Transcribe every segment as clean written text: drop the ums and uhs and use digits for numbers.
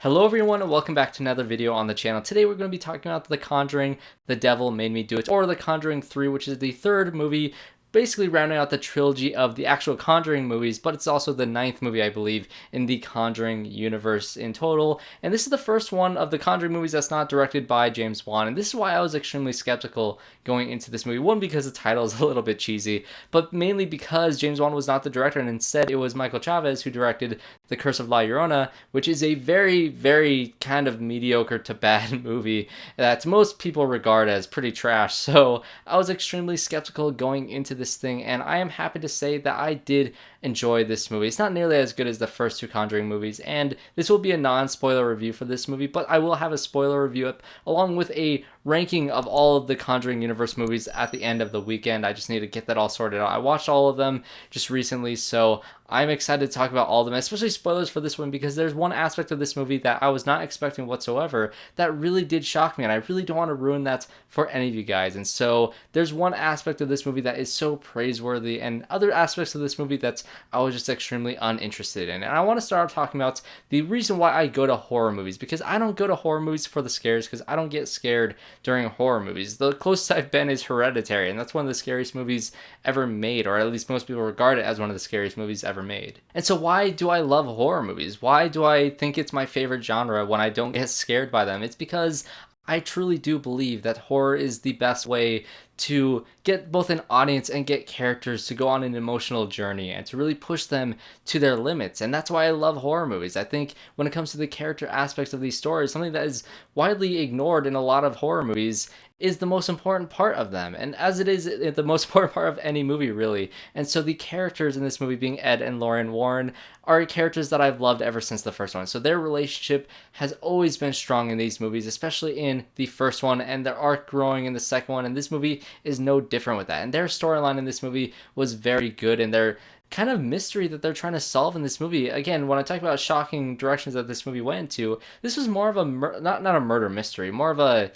Hello everyone and welcome back to another video on the channel. Today we're going to be talking about The Conjuring, The Devil Made Me Do It, or The Conjuring 3, which is the third movie, basically rounding out the trilogy of the actual Conjuring movies, but it's also the ninth movie, I believe, in the Conjuring universe in total. And this is the first one of the Conjuring movies that's not directed by James Wan, and this is why I was extremely skeptical going into this movie. One, because the title is a little bit cheesy, but mainly because James Wan was not the director, and instead it was Michael Chaves who directed The Curse of La Llorona, which is a very, very kind of mediocre to bad movie that most people regard as pretty trash. So I was extremely skeptical going into this thing, and I am happy to say that I did enjoy this movie. It's not nearly as good as the first two Conjuring movies, and this will be a non-spoiler review for this movie, but I will have a spoiler review up along with a ranking of all of the Conjuring universe movies at the end of the weekend. I just need to get that all sorted out. I watched all of them just recently, so I'm excited to talk about all of them, especially spoilers for this one, because there's one aspect of this movie that I was not expecting whatsoever that really did shock me, and I really don't want to ruin that for any of you guys. And so there's one aspect of this movie that is so praiseworthy, and other aspects of this movie that I was just extremely uninterested in. And I want to start off talking about the reason why I go to horror movies, because I don't go to horror movies for the scares, because I don't get scared during horror movies. The closest I've been is Hereditary, and that's one of the scariest movies ever made, or at least most people regard it as one of the scariest movies ever made. And so why do I love horror movies? Why do I think it's my favorite genre when I don't get scared by them? It's because I truly do believe that horror is the best way to get both an audience and get characters to go on an emotional journey and to really push them to their limits. And that's why I love horror movies. I think when it comes to the character aspects of these stories, something that is widely ignored in a lot of horror movies is the most important part of them, and as it is the most important part of any movie, really. And so the characters in this movie, being Ed and Lorraine Warren, are characters that I've loved ever since the first one. So their relationship has always been strong in these movies, especially in the first one, and their arc growing in the second one, and this movie is no different with that. And their storyline in this movie was very good, and their kind of mystery that they're trying to solve in this movie. Again, when I talk about shocking directions that this movie went into, this was more of a not a murder mystery, more of a,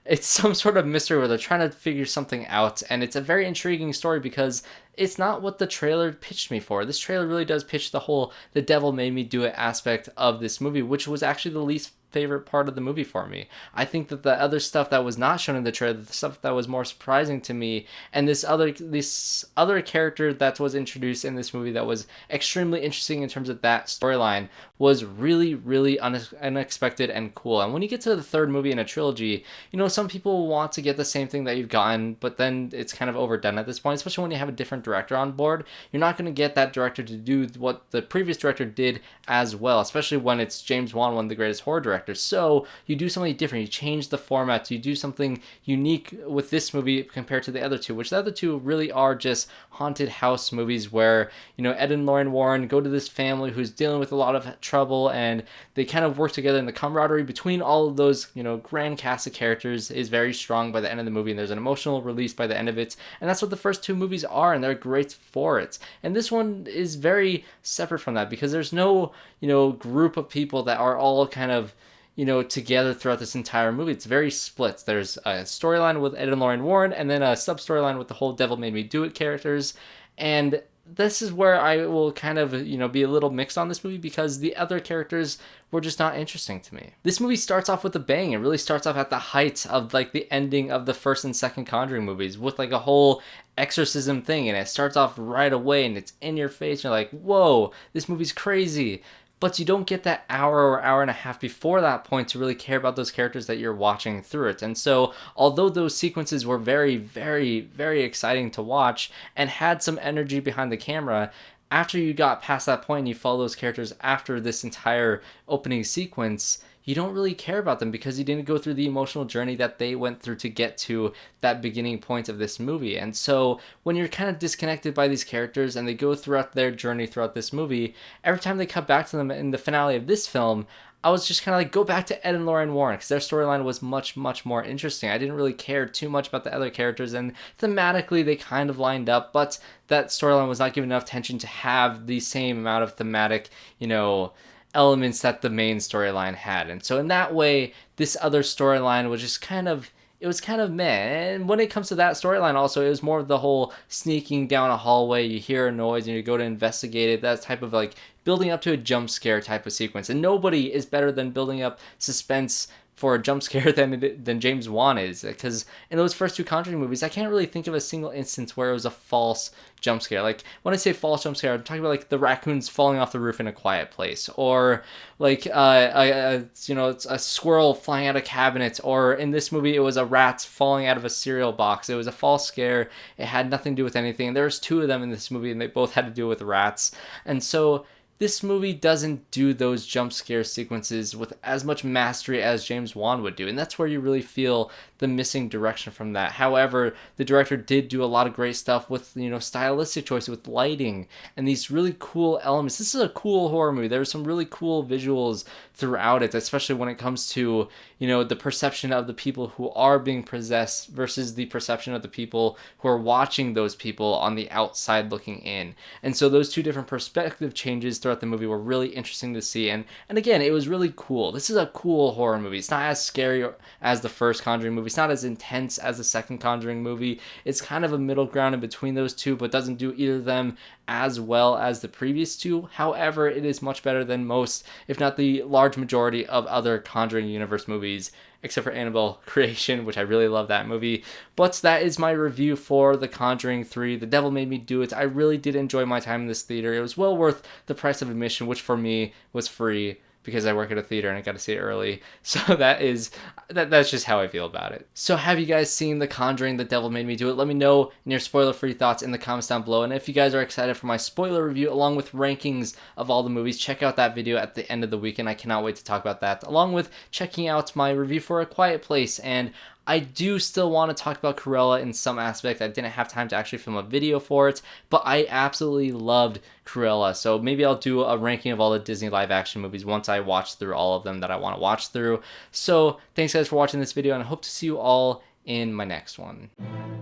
it's some sort of mystery where they're trying to figure something out, and it's a very intriguing story because it's not what the trailer pitched me for. This trailer really does pitch the whole "the devil made me do it" aspect of this movie, which was actually the least favorite part of the movie for me. I think that the other stuff that was not shown in the trailer, the stuff that was more surprising to me, and this other character that was introduced in this movie that was extremely interesting in terms of that storyline, was really, really unexpected and cool. And when you get to the third movie in a trilogy, you know, some people want to get the same thing that you've gotten, but then it's kind of overdone at this point, especially when you have a different director on board. You're not going to get that director to do what the previous director did as well, especially when it's James Wan, one of the greatest horror directors. So you do something different, you change the format, you do something unique with this movie compared to the other two, which the other two really are just haunted house movies where, you know, Ed and Lorraine Warren go to this family who's dealing with a lot of trouble, and they kind of work together, and the camaraderie between all of those, you know, grand cast of characters is very strong by the end of the movie, and there's an emotional release by the end of it. And that's what the first two movies are, and they're great for it. And this one is very separate from that because there's no, you know, group of people that are all kind of, you know, together throughout this entire movie. It's very split. There's a storyline with Ed and Lorraine Warren, and then a sub-storyline with the whole Devil Made Me Do It characters. And this is where I will kind of, you know, be a little mixed on this movie because the other characters were just not interesting to me. This movie starts off with a bang. It really starts off at the height of like the ending of the first and second Conjuring movies with like a whole exorcism thing, and it starts off right away and it's in your face. You're like, whoa, this movie's crazy. But you don't get that hour or hour and a half before that point to really care about those characters that you're watching through it. And so, although those sequences were very, very, very exciting to watch and had some energy behind the camera, after you got past that point and you follow those characters after this entire opening sequence, you don't really care about them because you didn't go through the emotional journey that they went through to get to that beginning point of this movie. And so when you're kind of disconnected by these characters and they go throughout their journey throughout this movie, every time they cut back to them in the finale of this film, I was just kind of like, go back to Ed and Lorraine Warren because their storyline was much, much more interesting. I didn't really care too much about the other characters, and thematically they kind of lined up, but that storyline was not given enough attention to have the same amount of thematic, you know, elements that the main storyline had. And so in that way, this other storyline was just kind of it was kind of meh. And when it comes to that storyline also, it was more of the whole sneaking down a hallway, you hear a noise and you go to investigate it, that type of like building up to a jump scare type of sequence. And nobody is better than building up suspense for a jump scare than James Wan is, because in those first two Conjuring movies, I can't really think of a single instance where it was a false jump scare. Like when I say false jump scare, I'm talking about like the raccoons falling off the roof in A Quiet Place, or like it's a squirrel flying out of cabinets, or in this movie it was a rat falling out of a cereal box. It was a false scare. It had nothing to do with anything. And there's two of them in this movie, and they both had to do with rats. And so this movie doesn't do those jump scare sequences with as much mastery as James Wan would do, and that's where you really feel the missing direction from that. However, the director did do a lot of great stuff with, stylistic choices, with lighting and these really cool elements. This is a cool horror movie. There's some really cool visuals throughout it, especially when it comes to, the perception of the people who are being possessed versus the perception of the people who are watching those people on the outside looking in. And so those two different perspective changes throughout the movie were really interesting to see. And again, it was really cool. This is a cool horror movie. It's not as scary as the first Conjuring movie. It's not as intense as the second Conjuring movie. It's kind of a middle ground in between those two, but doesn't do either of them as well as the previous two. However, it is much better than most, if not the large majority of other Conjuring universe movies, except for Annabelle Creation, which I really love that movie. But that is my review for The Conjuring 3, The Devil Made Me Do It. I really did enjoy my time in this theater. It was well worth the price of admission, which for me was free, because I work at a theater and I got to see it early. So that's just how I feel about it. So have you guys seen The Conjuring, The Devil Made Me Do It? Let me know in your spoiler-free thoughts in the comments down below. And if you guys are excited for my spoiler review along with rankings of all the movies, check out that video at the end of the weekend. I cannot wait to talk about that, along with checking out my review for A Quiet Place. And I do still want to talk about Cruella in some aspect. I didn't have time to actually film a video for it, but I absolutely loved Cruella. So maybe I'll do a ranking of all the Disney live action movies once I watch through all of them that I want to watch through. So thanks guys for watching this video, and I hope to see you all in my next one.